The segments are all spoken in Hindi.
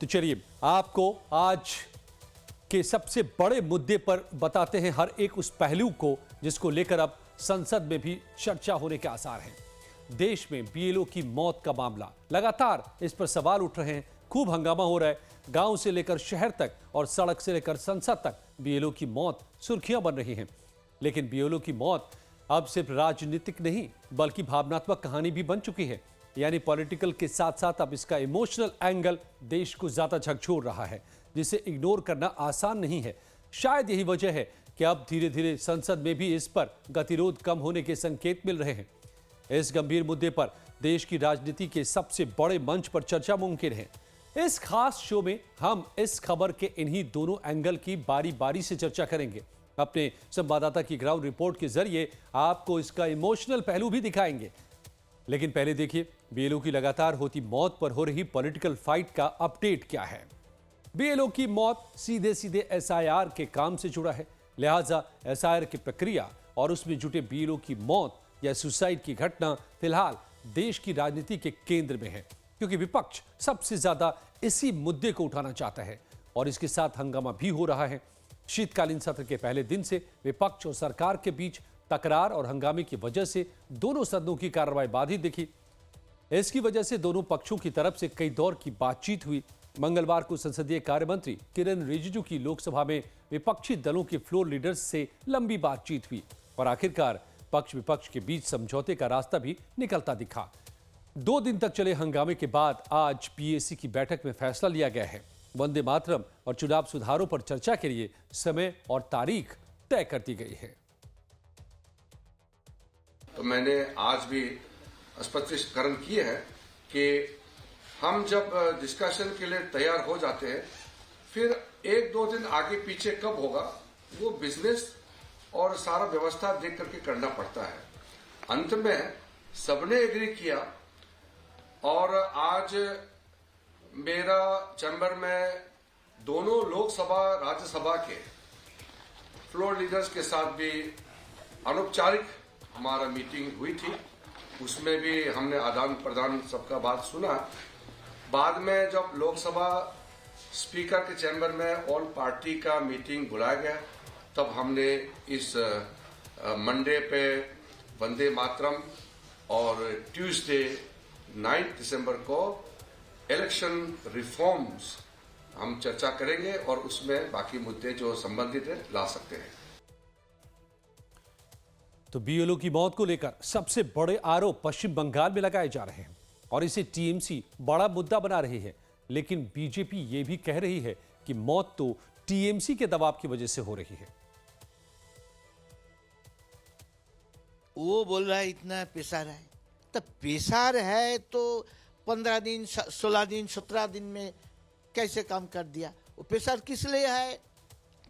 तो चलिए आपको आज के सबसे बड़े मुद्दे पर बताते हैं हर एक उस पहलू को जिसको लेकर अब संसद में भी चर्चा होने के आसार हैं। देश में बीएलओ की मौत का मामला लगातार इस पर सवाल उठ रहे हैं, खूब हंगामा हो रहा है। गांव से लेकर शहर तक और सड़क से लेकर संसद तक बीएलओ की मौत सुर्खियां बन रही हैं। लेकिन बीएलओ की मौत अब सिर्फ राजनीतिक नहीं बल्कि भावनात्मक कहानी भी बन चुकी है। यानी पॉलिटिकल के साथ साथ अब इसका इमोशनल एंगल देश को ज्यादा झकझोर रहा है, जिसे इग्नोर करना आसान नहीं है। शायद यही वजह है कि अब धीरे धीरे संसद में भी इस पर गतिरोध कम होने के संकेत मिल रहे हैं। इस गंभीर मुद्दे पर देश की राजनीति के सबसे बड़े मंच पर चर्चा मुमकिन है। इस खास शो में हम इस खबर के इन्हीं दोनों एंगल की बारी बारी से चर्चा करेंगे। अपने संवाददाता की ग्राउंड रिपोर्ट के जरिए आपको इसका इमोशनल पहलू भी दिखाएंगे। लेकिन पहले देखिए बीएलओ की लगातार होती मौत पर हो रही पॉलिटिकल फाइट का अपडेट क्या है। बीएलओ की मौत सीधे सीधे एसआईआर के काम से जुड़ा है, लिहाजा एसआईआर की प्रक्रिया और उसमें जुटे बीएलओ की मौत या सुसाइड की घटना फिलहाल देश की राजनीति के केंद्र में है, क्योंकि विपक्ष सबसे ज्यादा इसी मुद्दे को उठाना चाहता है और इसके साथ हंगामा भी हो रहा है। शीतकालीन सत्र के पहले दिन से विपक्ष और सरकार के बीच तकरार और हंगामे की वजह से दोनों सदनों की कार्रवाई बाधित दिखी। इसकी वजह से दोनों पक्षों की तरफ से कई दौर की बातचीत हुई। मंगलवार को संसदीय कार्य मंत्री किरेन रिजिजू की लोकसभा में विपक्षी दलों के फ्लोर लीडर्स से लंबी बातचीत हुई और आखिरकार पक्ष विपक्ष के बीच समझौते का रास्ता भी निकलता दिखा। 2 दिन तक चले हंगामे के बाद आज पीएसी की बैठक में फैसला लिया गया है। वंदे मातरम और चुनाव सुधारों पर चर्चा के लिए समय और तारीख तय कर दी गई है। तो मैंने आज भी स्पष्टीकरण किए हैं कि हम जब डिस्कशन के लिए तैयार हो जाते हैं, फिर 1-2 दिन आगे पीछे कब होगा वो बिजनेस और सारा व्यवस्था देख करके करना पड़ता है। अंत में सबने एग्री किया और आज मेरा चैम्बर में दोनों लोकसभा राज्यसभा के फ्लोर लीडर्स के साथ भी अनौपचारिक हमारा मीटिंग हुई थी। उसमें भी हमने आदान प्रदान सबका बात सुना। बाद में जब लोकसभा स्पीकर के चैम्बर में ऑल पार्टी का मीटिंग बुलाया गया, तब हमने इस मंडे पे वंदे मातरम और ट्यूसडे 9 दिसंबर को इलेक्शन रिफॉर्म्स हम चर्चा करेंगे और उसमें बाकी मुद्दे जो संबंधित है ला सकते हैं। तो बीएलओ की मौत को लेकर सबसे बड़े आरोप पश्चिम बंगाल में लगाए जा रहे हैं और इसे टीएमसी बड़ा मुद्दा बना रही है। लेकिन बीजेपी ये भी कह रही है कि मौत तो टीएमसी के दबाव की वजह से हो रही है। वो बोल रहा है इतना पेशार है, तब पेशार है तो 15 दिन 16 दिन 17 दिन में कैसे काम कर दिया? वो पेशार किस लिए है?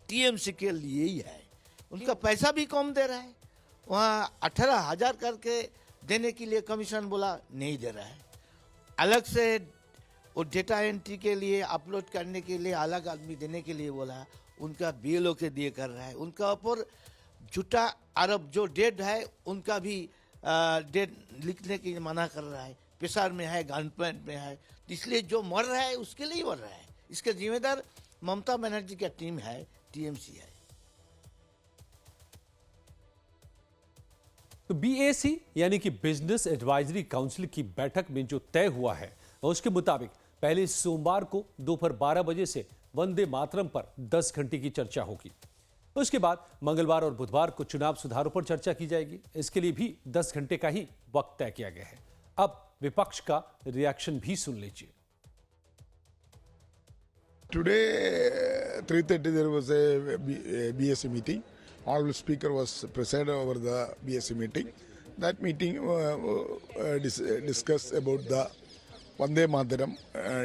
टीएमसी के लिए ही है। उनका पैसा भी कम दे रहा है। वहाँ 18,000 करके देने के लिए कमीशन बोला, नहीं दे रहा है। अलग से वो डेटा एंट्री के लिए अपलोड करने के लिए अलग आदमी देने के लिए बोला, उनका बीएलओ के दिए कर रहा है। उनका ऊपर झूठा आरोप जो डेड है उनका भी डेड लिखने की मना कर रहा है। पेशार में है, गन पॉइंट में है, इसलिए जो मर रहा है उसके लिए मर रहा है। इसके जिम्मेदार ममता बनर्जी का टीम है, टीएमसी है। तो बीएसी यानी कि बिजनेस एडवाइजरी काउंसिल की बैठक में जो तय हुआ है उसके मुताबिक पहले सोमवार को दोपहर 12 बजे से वंदे मातरम पर 10 घंटे की चर्चा होगी। उसके बाद मंगलवार और बुधवार को चुनाव सुधारों पर चर्चा की जाएगी। इसके लिए भी 10 घंटे का ही वक्त तय किया गया है। अब विपक्ष का रिएक्शन भी सुन लीजिए। Today, 3:30 there was a BSc meeting. Honorable Speaker was present over the BSc meeting. That meeting discussed about the Vande Mataram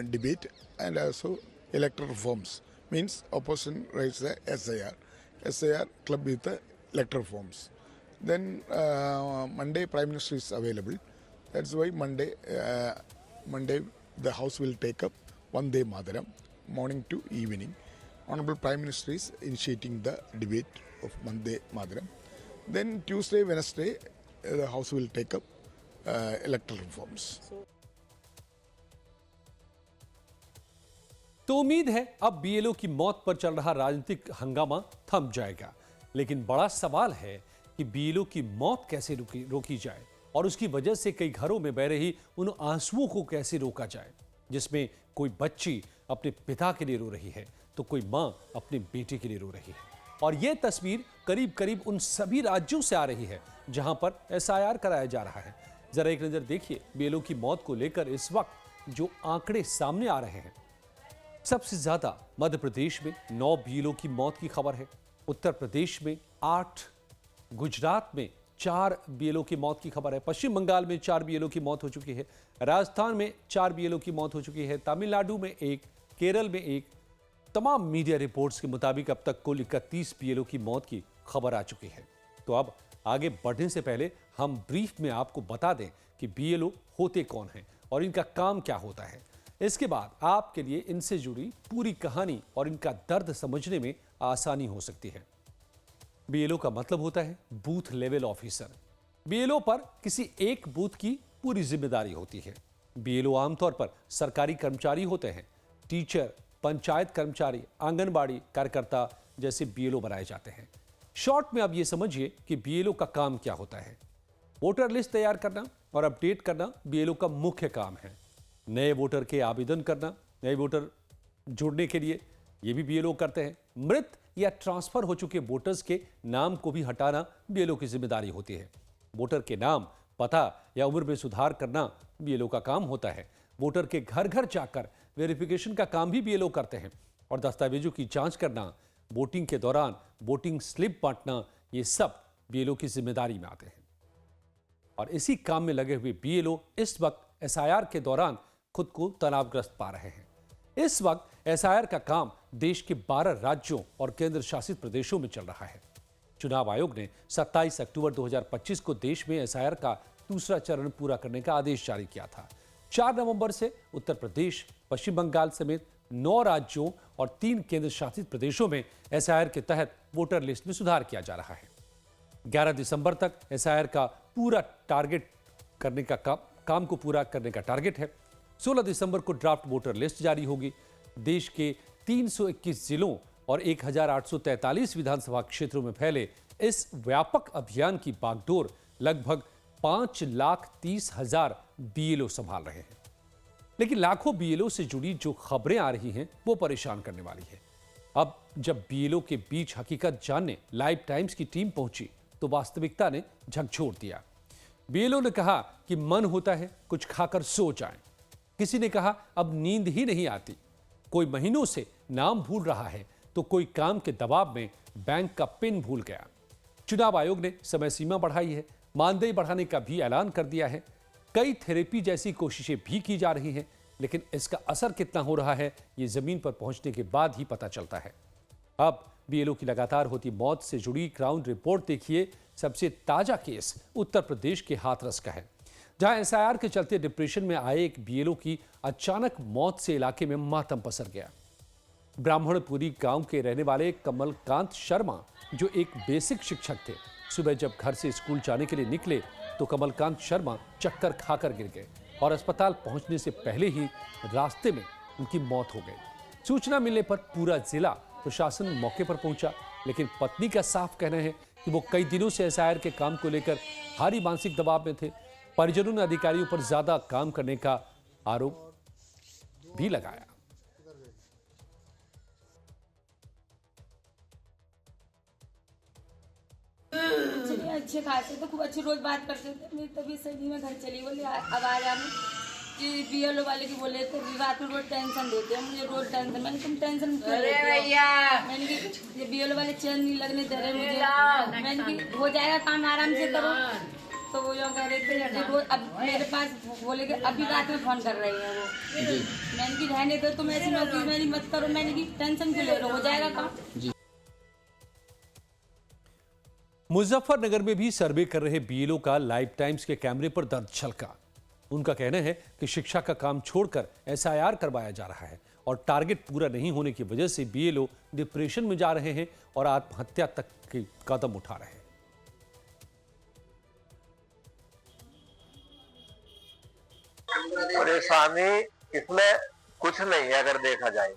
debate and also electoral reforms. Means opposition raised the SIR. SIR club with the electoral reforms. Then Monday Prime Minister is available. That's why Monday the House will take up Vande Mataram morning to evening. Honorable Prime Minister is initiating the debate of Vande Mataram. Then Tuesday, Wednesday, the House will take up electoral reforms. तो उम्मीद है अब बीएलओ की मौत पर चल रहा राजनीतिक हंगामा थम जाएगा। लेकिन बड़ा सवाल है कि बीएलओ की मौत कैसे रोकी जाए और उसकी वजह से कई घरों में बह रही उन आंसुओं को कैसे रोका जाए, जिसमें कोई बच्ची अपने पिता के लिए रो रही है तो कोई मां अपने बेटे के लिए रो रही है। और यह तस्वीर करीब करीब उन सभी राज्यों से आ रही है जहां पर एसआईआर कराया जा रहा है। जरा एक नजर देखिए बीएलओ की मौत को लेकर इस वक्त जो आंकड़े सामने आ रहे हैं। सबसे ज्यादा मध्य प्रदेश में 9 बीएलओ की मौत की खबर है, उत्तर प्रदेश में 8, गुजरात में 4 बीएलओ की मौत की खबर है, पश्चिम बंगाल में 4 बीएलओ की मौत हो चुकी है, राजस्थान में 4 बीएलओ की मौत हो चुकी है, तमिलनाडु में 1, केरल में 1। तमाम मीडिया रिपोर्ट्स के मुताबिक अब तक कुल 31 बीएलओ की मौत की खबर आ चुकी है। तो अब आगे बढ़ने से पहले हम ब्रीफ में आपको बता दें कि बीएलओ होते कौन हैं और इनका काम क्या होता है। इसके बाद आपके लिए इनसे जुड़ी पूरी कहानी और इनका दर्द समझने में आसानी हो सकती है। बीएलओ का मतलब होता है बूथ लेवल ऑफिसर। बीएलओ पर किसी एक बूथ की पूरी जिम्मेदारी होती है। बीएलओ आमतौर पर सरकारी कर्मचारी होते हैं। टीचर, पंचायत कर्मचारी, आंगनबाड़ी कार्यकर्ता जैसे बीएलओ बनाए जाते हैं। शॉर्ट में आप ये समझिए कि बीएलओ का काम क्या होता है। वोटर लिस्ट तैयार करना और अपडेट करना बीएलओ का मुख्य काम है। नए वोटर के आवेदन करना, नए वोटर जोड़ने के लिए ये भी बीएलओ करते हैं। मृत या ट्रांसफर हो चुके वोटर्स के नाम को भी हटाना बीएलओ की जिम्मेदारी होती है। वोटर के नाम, पता या उम्र में सुधार करना बीएलओ का काम होता है। वोटर के घर घर जाकर वेरिफिकेशन का काम भी बीएलओ करते हैं और दस्तावेजों की जांच करना, वोटिंग के दौरान वोटिंग स्लिप बांटना, ये सब बीएलओ की जिम्मेदारी में आते हैं। और इसी काम में लगे हुए बीएलओ इस वक्त एसआईआर के दौरान खुद को तनावग्रस्त पा रहे हैं। इस वक्त एसआईआर का काम देश के 12 राज्यों और केंद्र शासित प्रदेशों में चल रहा है। चुनाव आयोग ने 27 अक्टूबर 2025 को देश में एसआईआर का दूसरा चरण पूरा करने का आदेश जारी किया था। 4 नवंबर से उत्तर प्रदेश, पश्चिम बंगाल समेत 9 राज्यों और 3 केंद्र शासित प्रदेशों में एसआईआर के तहत वोटर लिस्ट में सुधार किया जा रहा है। 11 दिसंबर तक एसआईआर का पूरा टारगेट करने का काम को पूरा करने का टारगेट है। 16 दिसंबर को ड्राफ्ट वोटर लिस्ट जारी होगी। देश के 321 जिलों और 1843 विधानसभा क्षेत्रों में फैले इस व्यापक अभियान की बागडोर लगभग 5,30,000 बीएलओ संभाल रहे हैं। लेकिन लाखों बीएलओ से जुड़ी जो खबरें आ रही हैं वो परेशान करने वाली है। अब जब बीएलओ के बीच हकीकत जानने लाइव टाइम्स की टीम पहुंची तो वास्तविकता ने झकझोर दिया। बीएलओ ने कहा कि मन होता है कुछ खाकर सो जाएं। किसी ने कहा अब नींद ही नहीं आती। कोई महीनों से नाम भूल रहा है तो कोई काम के दबाव में बैंक का पिन भूल गया। चुनाव आयोग ने समय सीमा बढ़ाई है, मानदेय बढ़ाने का भी ऐलान कर दिया है। कई थेरेपी जैसी कोशिशें भी की जा रही हैं, लेकिन इसका असर कितना हो रहा है ये जमीन पर पहुंचने के बाद ही पता चलता है। अब बीएलओ की लगातार होती मौत से जुड़ी ग्राउंड रिपोर्ट देखिए। सबसे ताजा केस उत्तर प्रदेश के हाथरस का है, जहां एसआईआर के चलते डिप्रेशन में आए एक बीएलओ की अचानक मौत से इलाके में मातम पसर गया। ब्राह्मणपुरी गांव के रहने वाले कमलकांत शर्मा, जो एक बेसिक शिक्षक थे, सुबह जब घर से स्कूल जाने के लिए निकले तो कमलकांत शर्मा चक्कर खाकर गिर गए और अस्पताल पहुंचने से पहले ही रास्ते में उनकी मौत हो गई। सूचना मिलने पर पूरा जिला प्रशासन मौके पर पहुंचा, लेकिन पत्नी का साफ कहना है कि वो कई दिनों से एसआईआर के काम को लेकर भारी मानसिक दबाव में थे। परिजनों ने अधिकारियों पर ज्यादा काम करने का आरोप भी लगाया। अच्छे खासे तो खूब अच्छी रोज बात करते थे। मेरी तबीयत सही में घर चली बोले अब आ जा कि बीएलओ वाले की बोले तो रात में रोज टेंशन देते हैं मुझे, रोज टेंशन। मैंने तुम टेंशन क्यों लेते हो? मैंने कि ये बीएलओ वाले चैन नहीं लगने दे रहे मुझे। मैंने कि हो जाएगा काम, आराम से करो। तो वो जो कह रहे थे रोज अब मेरे पास बोले कि अभी रात में फोन कर रही है वो। मैंने कि रहने दो तुम ऐसी नौकरी मेरी मत करो। मैंने कि टेंशन क्यों ले रहे हो, जाएगा काम। मुजफ्फरनगर में भी सर्वे कर रहे बीएलओ का लाइव टाइम्स के कैमरे पर दर्द छलका। उनका कहना है कि शिक्षा का काम छोड़कर एसआईआर करवाया जा रहा है और टारगेट पूरा नहीं होने की वजह से बीएलओ डिप्रेशन में जा रहे हैं और आत्महत्या तक के कदम उठा रहे हैं। परेशानी इसमें कुछ नहीं है अगर देखा जाए,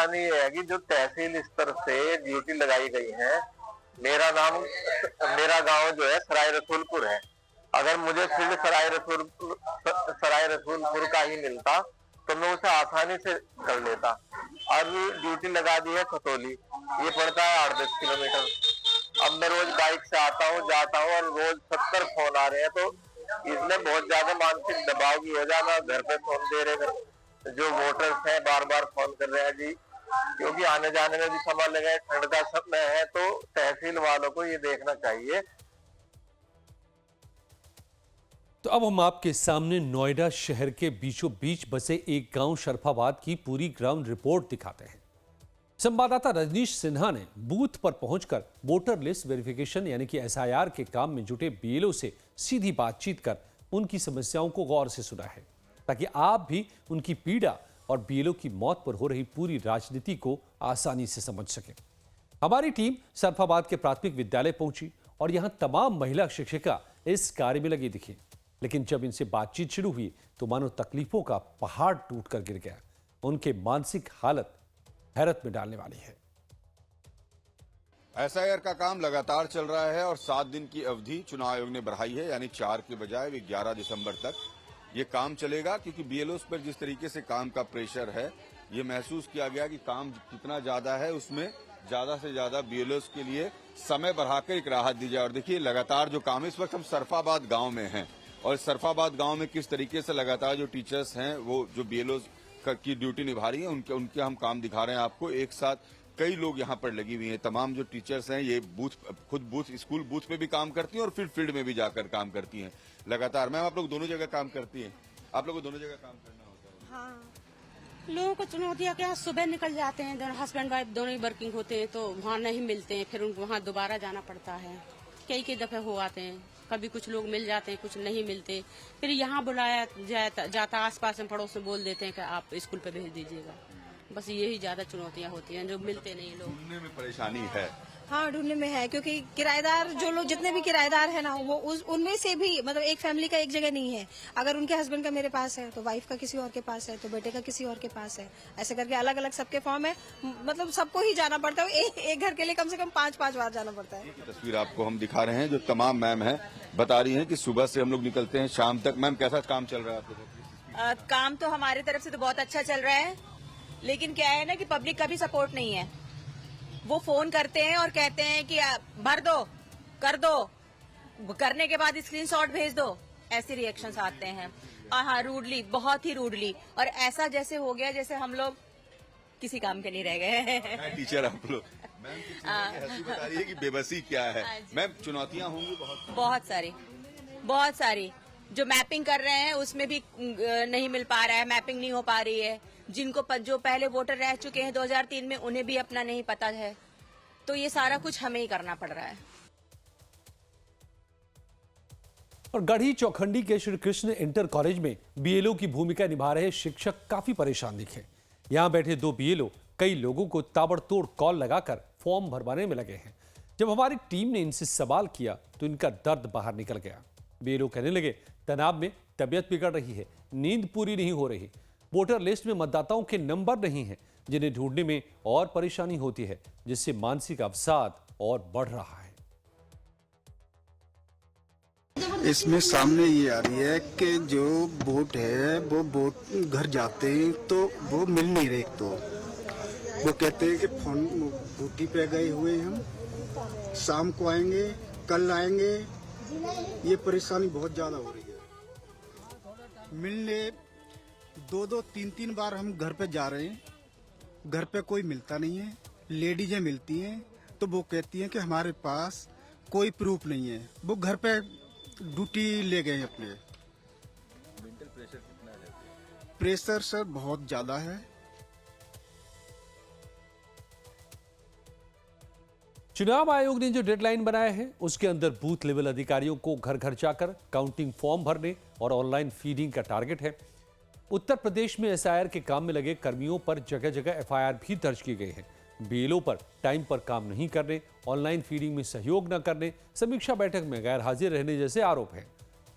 परेशानी ये है कि जो तहसील स्तर से ड्यूटी लगाई गई है, मेरा गांव जो है सराय रसूलपुर है। अगर मुझे फील्ड सराय रसूलपुर का ही मिलता तो मैं उसे आसानी से कर लेता। अब ड्यूटी लगा दी है खतौली, ये पड़ता है 8-10 किलोमीटर। अब मैं रोज बाइक से आता हूँ जाता हूँ और रोज 70 फोन आ रहे हैं, तो इसमें बहुत ज्यादा मानसिक दबाव की वजह ना घर पे फोन दे रहे, जो वोटर्स हैं बार बार फोन कर रहे हैं जी, क्योंकि आने जाने में भी समय लगा है, ठंड का समय है, तो तहसील वालों को ये देखना चाहिए। तो अब हम आपके सामने नोएडा शहर के बीचों बीच बसे एक गांव शरफाबाद की पूरी ग्राउंड रिपोर्ट दिखाते हैं। संवाददाता रजनीश सिन्हा ने बूथ पर पहुंचकर वोटर लिस्ट वेरिफिकेशन यानी कि एसआईआर के काम में जुटे बीएलओ से सीधी बातचीत कर उनकी समस्याओं को गौर से सुना है, ताकि आप भी उनकी पीड़ा और बीएलओ की मौत पर हो रही पूरी राजनीति को आसानी से समझ सके। हमारी टीम सरफाबाद के प्राथमिक विद्यालय पहुंची और यहां तमाम महिला शिक्षिका इस कार्य में लगी दिखी, लेकिन जब इनसे बातचीत शुरू हुई तो मानो तकलीफों का पहाड़ टूटकर गिर गया। उनके मानसिक हालत हैरत में डालने वाली है। एसआईआर का काम लगातार चल रहा है और 7 दिन की अवधि चुनाव आयोग ने बढ़ाई है, यानी 4 के बजाय 11 दिसंबर तक ये काम चलेगा, क्योंकि बीएलओस पर जिस तरीके से काम का प्रेशर है, ये महसूस किया गया कि काम कितना ज्यादा है, उसमें ज्यादा से ज्यादा बीएलओस के लिए समय बढ़ाकर एक राहत दी जाए। और देखिए लगातार जो काम है, इस वक्त हम सरफाबाद गांव में हैं और सरफाबाद गांव में किस तरीके से लगातार जो टीचर्स हैं वो जो बीएलओ की ड्यूटी निभा रही हैं, उनके हम काम दिखा रहे हैं आपको। एक साथ कई लोग यहाँ पर लगी हुई हैं। तमाम जो टीचर्स हैं ये खुद स्कूल बूथ पे भी काम करती हैं और फिर फील्ड में भी जाकर काम करती हैं लगातार। मैम, आप लोग दोनों जगह काम करती हैं? आप लोगों को दोनों जगह काम करना होता है? हाँ, लोगों को चुनौतियाँ क्या, सुबह निकल जाते हैं, दोनों हस्बैंड वाइफ दोनों ही वर्किंग होते हैं, तो वहाँ नहीं मिलते हैं, फिर उनको वहाँ दोबारा जाना पड़ता है। कई दफे हो आते हैं, कभी कुछ लोग मिल जाते हैं, कुछ नहीं मिलते, फिर यहाँ बुलाया जाता आसपास में पड़ोस में बोल देते हैं कि आप स्कूल पे भेज दीजिएगा। बस यही ज्यादा चुनौतियाँ होती हैं, जो मिलते नहीं लोग। ढूंढने में परेशानी है? हाँ, ढूंढने में है, क्योंकि किराएदार जो लोग जितने भी किराएदार है ना, वो उनमें से भी मतलब एक फैमिली का एक जगह नहीं है। अगर उनके हस्बैंड का मेरे पास है तो वाइफ का किसी और के पास है, तो बेटे का किसी और के पास है, ऐसे करके अलग अलग सबके फॉर्म है। मतलब सबको ही जाना पड़ता है, एक घर के लिए कम से कम 5 बार जाना पड़ता है। तस्वीर आपको हम दिखा रहे हैं, जो तमाम मैम है बता रही हैं कि सुबह से हम लोग निकलते हैं शाम तक। मैम, कैसा काम चल रहा है आपके? काम तो हमारी तरफ से तो बहुत अच्छा चल रहा है, लेकिन क्या है ना कि पब्लिक का भी सपोर्ट नहीं है। वो फोन करते हैं और कहते हैं कि भर दो, कर दो, करने के बाद स्क्रीनशॉट भेज दो, ऐसे रिएक्शंस आते हैं। हाँ, रूडली, बहुत ही रूडली, और ऐसा जैसे हो गया जैसे हम लोग किसी काम के नहीं रह गए। टीचर आप लोग। मैम, हंसी बता रही है कि बेबसी क्या है। मैम, चुनौतियां होंगी बहुत सारी। जो मैपिंग कर रहे हैं उसमें भी नहीं मिल पा रहा है, मैपिंग नहीं हो पा रही है। जो पहले वोटर रह चुके हैं 2003 में, उन्हें भी अपना नहीं पता है, तो ये सारा कुछ हमें ही करना पड़ रहा है। और गढ़ी चौखंडी के श्री कृष्ण इंटर कॉलेज में बीएलओ की भूमिका निभा रहे शिक्षक काफी परेशान दिखे। यहां बैठे 2 बीएलओ कई लोगों को ताबड़तोड़ कॉल लगाकर फॉर्म भरवाने में लगे हैं। जब हमारी टीम ने इनसे सवाल किया तो इनका दर्द बाहर निकल गया। बीएलओ कहने लगे, तनाव में तबीयत बिगड़ रही है, नींद पूरी नहीं हो रही, वोटर लिस्ट में मतदाताओं के नंबर नहीं हैं, जिन्हें ढूंढने में और परेशानी होती है, जिससे मानसिक अवसाद और बढ़ रहा है। इसमें सामने ये आ रही है कि जो वोट है वो वोट घर जाते हैं तो वो मिल नहीं रहे। तो वो कहते हैं कि फोन ड्यूटी पे गए हुए हम, शाम को आएंगे, कल आएंगे। ये परेशानी बहुत ज्यादा हो रही है। मिलने 2-2, 3-3 बार हम घर पे जा रहे हैं, घर पे कोई मिलता नहीं है। लेडीजें मिलती हैं तो वो कहती हैं कि हमारे पास कोई प्रूफ नहीं है। वो घर पे ड्यूटी ले गए अपने। मेंटल प्रेशर कितना है? प्रेशर सर बहुत ज्यादा है। चुनाव आयोग ने जो डेडलाइन बनाया है उसके अंदर बूथ लेवल अधिकारियों को घर घर जाकर काउंटिंग फॉर्म भरने और ऑनलाइन फीडिंग का टारगेट है। उत्तर प्रदेश में एसआईआर के काम में लगे कर्मियों पर जगह जगह एफआईआर भी दर्ज की गई है। बीएलओ पर टाइम पर काम नहीं करने, ऑनलाइन फीडिंग में सहयोग न करने, समीक्षा बैठक में गैर हाजिर रहने जैसे आरोप हैं।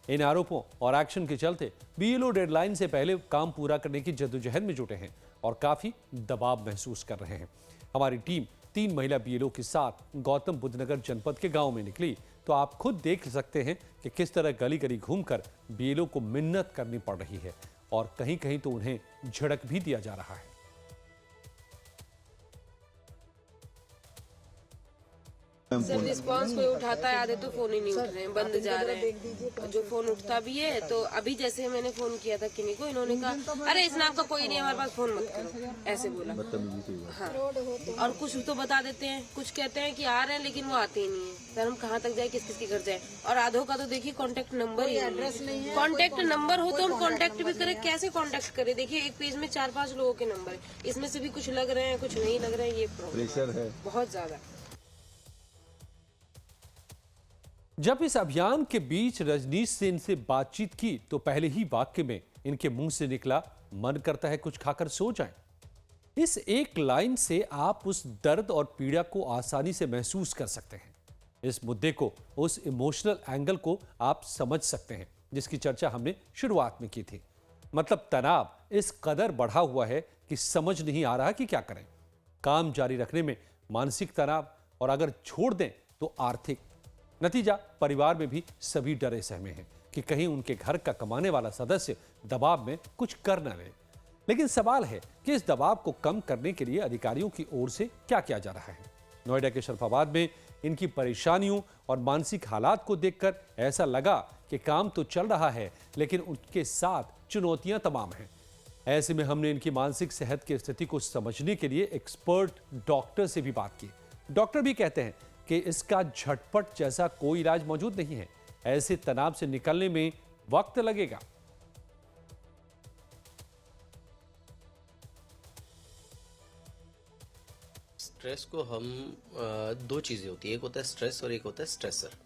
इन आरोपों और एक्शन के चलते बीएलओ डेडलाइन से पहले काम पूरा करने की जद्दोजहद में जुटे हैं और काफ़ी दबाव महसूस कर रहे हैं। हमारी टीम 3 महिला बीएलओ के साथ गौतम बुद्ध नगर जनपद के गांव में निकली तो आप खुद देख सकते हैं कि किस तरह गली गली घूमकर बीएलओ को मिन्नत करनी पड़ रही है और कहीं कहीं तो उन्हें झड़क भी दिया जा रहा है। सर रिस्पांस कोई उठाता है, आधे तो फोन ही नहीं उठ रहे हैं, बंद जा रहे हैं। जो फोन उठता भी है तो अभी जैसे मैंने फोन किया था किन्हीं को, इन्होंने कहा अरे इस नाम का कोई नहीं, हमारे पास फोन मत करो, ऐसे बोला। हाँ, और कुछ तो बता देते हैं, कुछ कहते हैं कि आ रहे हैं लेकिन वो आते ही नहीं है। सर हम कहाँ तक जाए, किस किस के घर जाए? और आधों का तो देखिए कॉन्टेक्ट नंबर ही एड्रेस नहीं है। कॉन्टेक्ट नंबर हो तो हम कॉन्टेक्ट भी करें, कैसे कॉन्टेक्ट करें? देखिए एक पेज में 4-5 लोगों के नंबर है, इसमें से भी कुछ लग रहे हैं कुछ नहीं लग रहे हैं, ये प्रेशर है बहुत ज्यादा। जब इस अभियान के बीच रजनीश से इनसे बातचीत की तो पहले ही वाक्य में इनके मुंह से निकला, मन करता है कुछ खाकर सो जाएं। इस एक लाइन से आप उस दर्द और पीड़ा को आसानी से महसूस कर सकते हैं। इस मुद्दे को, उस इमोशनल एंगल को आप समझ सकते हैं जिसकी चर्चा हमने शुरुआत में की थी। मतलब तनाव इस कदर बढ़ा हुआ है कि समझ नहीं आ रहा कि क्या करें। काम जारी रखने में मानसिक तनाव और अगर छोड़ दें तो आर्थिक। नतीजा, परिवार में भी सभी डरे सहमे हैं कि कहीं उनके घर का कमाने वाला सदस्य दबाव में कुछ कर न ले। लेकिन सवाल है कि इस दबाव को कम करने के लिए अधिकारियों की ओर से क्या किया जा रहा है। नोएडा के शरफाबाद में इनकी परेशानियों और मानसिक हालात को देखकर ऐसा लगा कि काम तो चल रहा है लेकिन उनके साथ चुनौतियां तमाम हैं। ऐसे में हमने इनकी मानसिक सेहत की स्थिति को समझने के लिए एक्सपर्ट डॉक्टर से भी बात की। डॉक्टर भी कहते हैं कि इसका झटपट जैसा कोई इलाज मौजूद नहीं है। ऐसे तनाव से निकलने में वक्त लगेगा। स्ट्रेस को हम दो चीजें होती है, एक होता है स्ट्रेस और एक होता है स्ट्रेसर।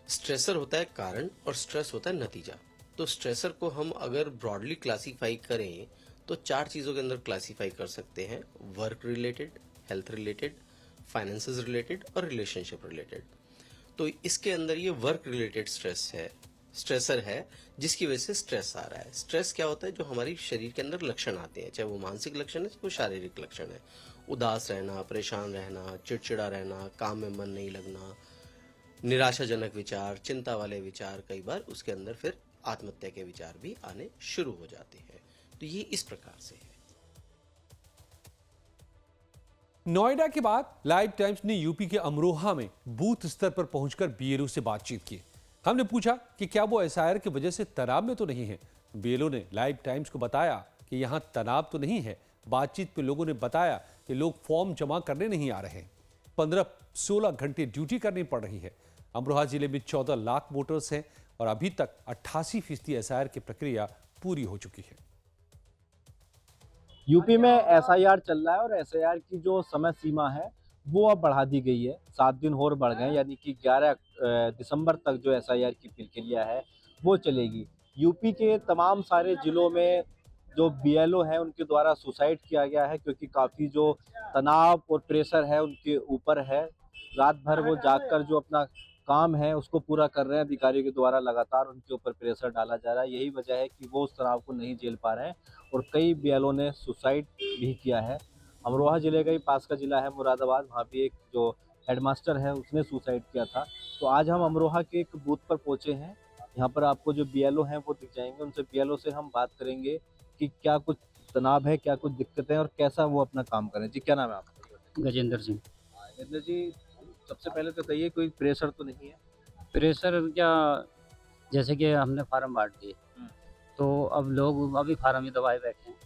स्ट्रेसर होता है कारण और स्ट्रेस होता है नतीजा। तो स्ट्रेसर को हम अगर ब्रॉडली क्लासीफाई करें तो 4 चीजों के अंदर क्लासीफाई कर सकते हैं: work related, health related, finances related और रिलेशनशिप रिलेटेड। तो इसके अंदर ये वर्क रिलेटेड स्ट्रेसर है जिसकी वजह से स्ट्रेस आ रहा है। स्ट्रेस क्या होता है? जो हमारी शरीर के अंदर लक्षण आते हैं, चाहे वो मानसिक लक्षण है चाहे वो शारीरिक लक्षण है। उदास रहना, परेशान रहना, चिड़चिड़ा रहना, काम में मन नहीं लगना, निराशाजनक विचार, चिंता वाले विचार, कई बार उसके अंदर फिर आत्महत्या के विचार भी आने शुरू हो जाते हैं। तो ये इस प्रकार से है। नोएडा के बाद लाइव टाइम्स ने यूपी के अमरोहा में बूथ स्तर पर पहुंचकर बीएलओ से बातचीत की। हमने पूछा कि क्या वो एसआईआर की वजह से तनाव में तो नहीं है। बीएलओ ने लाइव टाइम्स को बताया कि यहां तनाव तो नहीं है। बातचीत में लोगों ने बताया कि लोग फॉर्म जमा करने नहीं आ रहे। 15-16 घंटे ड्यूटी करनी पड़ रही है। अमरोहा जिले में 14 लाख वोटर्स हैं और अभी तक 88% एसआईआर की प्रक्रिया पूरी हो चुकी है। यूपी में एसआईआर चल रहा है और एसआईआर की जो समय सीमा है वो अब बढ़ा दी गई है। 7 दिन और बढ़ गए, यानी कि 11 दिसंबर तक जो एसआईआर की प्रक्रिया है वो चलेगी। यूपी के तमाम सारे जिलों में जो बीएलओ हैं उनके द्वारा सुसाइड किया गया है क्योंकि काफ़ी जो तनाव और प्रेशर है उनके ऊपर है। रात भर वो जागकर जो अपना काम है उसको पूरा कर रहे हैं। अधिकारियों के द्वारा लगातार उनके ऊपर प्रेशर डाला जा रहा है। यही वजह है कि वो उस तनाव को नहीं झेल पा रहे हैं और कई बीएलओ ने सुसाइड भी किया है। अमरोहा जिले का ही पास का जिला है मुरादाबाद, वहाँ भी एक जो हेडमास्टर है उसने सुसाइड किया था। तो आज हम अमरोहा के एक बूथ पर पहुँचे हैं। यहाँ पर आपको जो बीएलओ हैं वो दिख जाएंगे। उनसे बीएलओ से हम बात करेंगे कि क्या कुछ तनाव है, क्या कुछ दिक्कतें हैं और कैसा वो अपना काम करें। जी, क्या नाम है आपका? गजेंद्र सिंह। गजेंद्र जी, सबसे पहले तो कहिए कोई प्रेशर तो नहीं है? प्रेशर क्या, जैसे कि हमने फार्म बांट दिए तो अब लोग अभी फार्म ही दबाए बैठे हैं,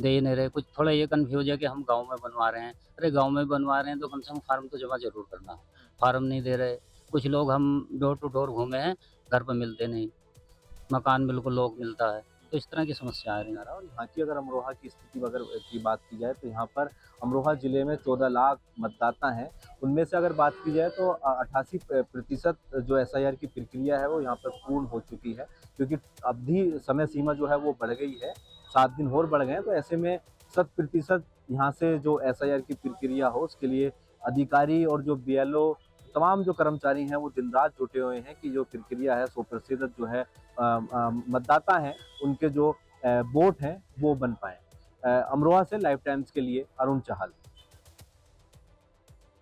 दे ही नहीं रहे। कुछ थोड़ा ये कन्फ्यूज है कि हम गांव में बनवा रहे हैं। अरे गांव में बनवा रहे हैं तो कम से कम फार्म तो जमा जरूर करना। फार्म नहीं दे रहे। कुछ लोग, हम डोर टू डोर घूमे हैं, घर पर मिलते नहीं, मकान बिल्कुल लोग मिलता है। तो इस तरह की समस्या आ रही है। और यहाँ की अगर अमरोहा की स्थिति अगर की बात की जाए तो यहाँ पर अमरोहा जिले में 14 लाख मतदाता हैं। उनमें से अगर बात की जाए तो 88% जो एसआईआर की प्रक्रिया है वो यहाँ पर पूर्ण हो चुकी है क्योंकि अवधि समय सीमा जो है वो बढ़ गई है। 7 दिन और बढ़ गए हैं। तो ऐसे में 100% यहाँ से जो एसआईआर की प्रक्रिया हो उसके लिए अधिकारी और जो बीएलओ तमाम जो कर्मचारी हैं वो दिन रात जुटे हुए हैं कि जो प्रक्रिया है 100% जो है मतदाता हैं उनके जो वोट हैं वो बन पाए। अमरोहा से लाइव टाइम्स के लिए अरुण चाहल।